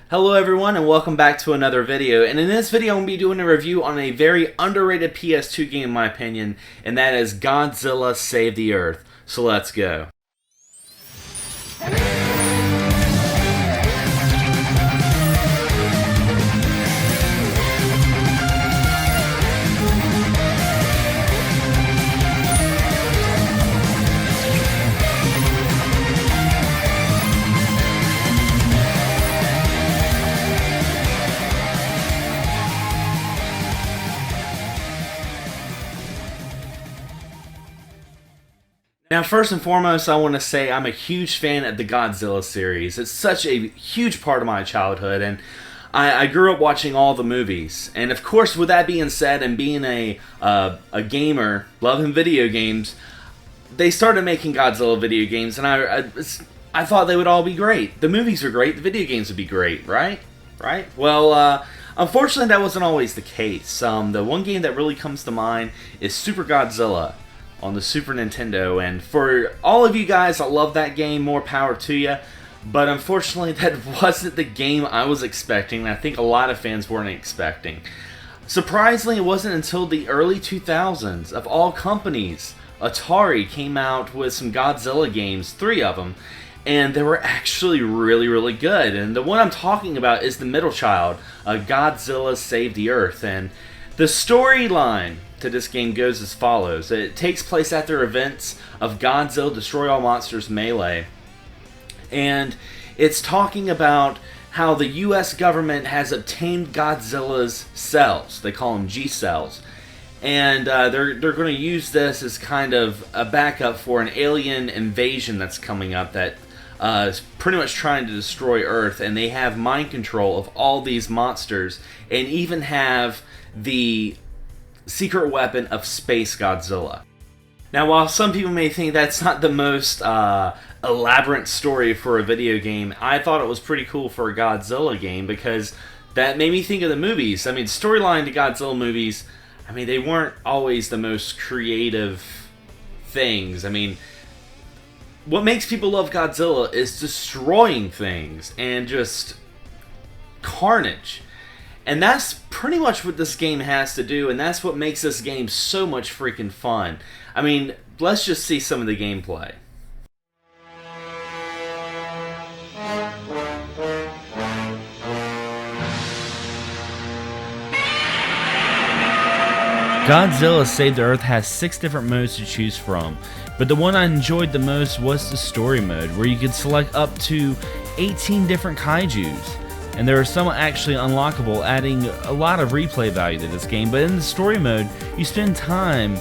Hello everyone and welcome back to another video, and in this video I'm going to be doing a review on a very underrated PS2 game in my opinion, and that is Godzilla Save the Earth. So let's go. Now, first and foremost, I want to say I'm a huge fan of the Godzilla series. It's such a huge part of my childhood, and I grew up watching all the movies. And of course, with that being said, and being a gamer, loving video games, they started making Godzilla video games, and I thought they would all be great. The movies were great, the video games would be great, right? Well, unfortunately, that wasn't always the case. The one game that really comes to mind is Super Godzilla on the Super Nintendo, and for all of you guys that love that game, more power to you, but unfortunately that wasn't the game I was expecting, and I think a lot of fans weren't expecting. Surprisingly, it wasn't until the early 2000s, of all companies, Atari came out with some Godzilla games, 3 of them, and they were actually really good. And the one I'm talking about is the middle child, Godzilla Save the Earth, and the storyline to this game goes as follows. It takes place after events of Godzilla Destroy All Monsters Melee, and it's talking about how the US government has obtained Godzilla's cells. They call them G cells, and they're going to use this as kind of a backup for an alien invasion that's coming up that is pretty much trying to destroy Earth, and they have mind control of all these monsters and even have the secret weapon of Space Godzilla. Now, while some people may think that's not the most elaborate story for a video game, I thought it was pretty cool for a Godzilla game because that made me think of the movies. I mean, storyline to Godzilla movies, I mean, they weren't always the most creative things. I mean, what makes people love Godzilla is destroying things and just carnage. And that's pretty much what this game has to do, and that's what makes this game so much freaking fun. I mean, let's just see some of the gameplay. Godzilla Save the Earth has 6 different modes to choose from, but the one I enjoyed the most was the story mode, where you could select up to 18 different kaijus. And there are some actually unlockable, adding a lot of replay value to this game. But in the story mode, you spend time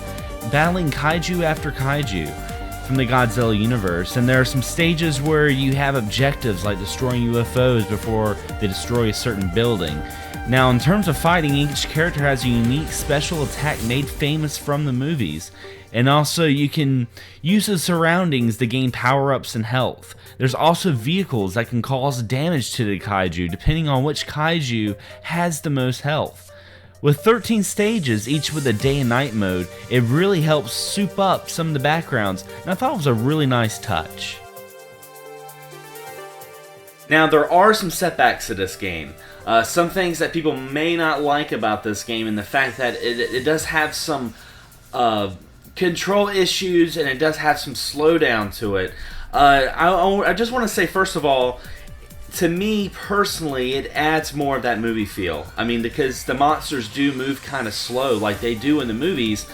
battling kaiju after kaiju from the Godzilla universe. And there are some stages where you have objectives like destroying UFOs before they destroy a certain building. Now, in terms of fighting, each character has a unique special attack made famous from the movies. And also, you can use the surroundings to gain power-ups and health. There's also vehicles that can cause damage to the kaiju, depending on which kaiju has the most health. With 13 stages, each with a day and night mode, it really helps soup up some of the backgrounds, and I thought it was a really nice touch. Now, there are some setbacks to this game. Some things that people may not like about this game, and the fact that it does have some control issues, and it does have some slowdown to it. I just want to say, first of all, to me personally, it adds more of that movie feel. I mean, because the monsters do move kind of slow, like they do in the movies,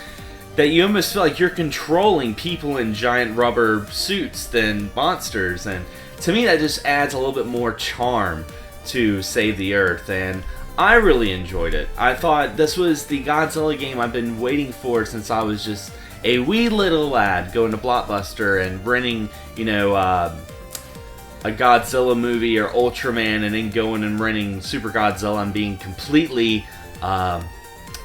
that you almost feel like you're controlling people in giant rubber suits than monsters. And to me, that just adds a little bit more charm to Save the Earth, and I really enjoyed it. I thought this was the Godzilla game I've been waiting for since I was just a wee little lad going to Blockbuster and renting, you know, a Godzilla movie or Ultraman, and then going and renting Super Godzilla and being completely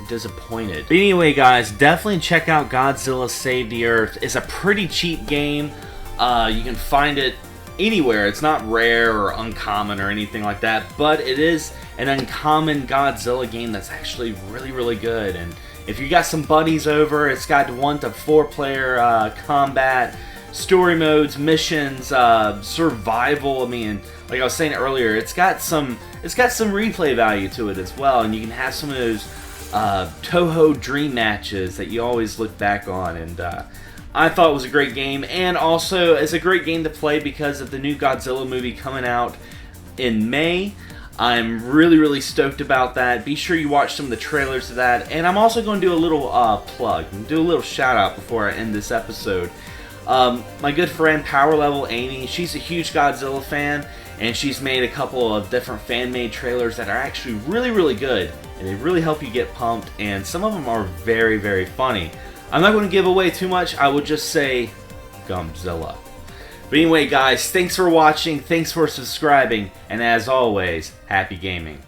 disappointed. But anyway, guys, definitely check out Godzilla Save the Earth. It's a pretty cheap game. You can find it anywhere. It's not rare or uncommon or anything like that, but it is an uncommon Godzilla game that's actually really good. And if you got some buddies over, it's got 1 to 4 player combat, story modes, missions, survival. I mean, like I was saying earlier, it's got some replay value to it as well, and you can have some of those Toho dream matches that you always look back on. And I thought it was a great game, and also it's a great game to play because of the new Godzilla movie coming out in May. I'm really stoked about that. Be sure you watch some of the trailers of that, and I'm also going to do a little plug, do a little shout out before I end this episode. My good friend Power Level Amy, she's a huge Godzilla fan, and she's made a couple of different fan-made trailers that are actually really good, and they really help you get pumped, and some of them are very funny. I'm not going to give away too much. I would just say Godzilla. But anyway, guys, thanks for watching, thanks for subscribing, and as always, happy gaming.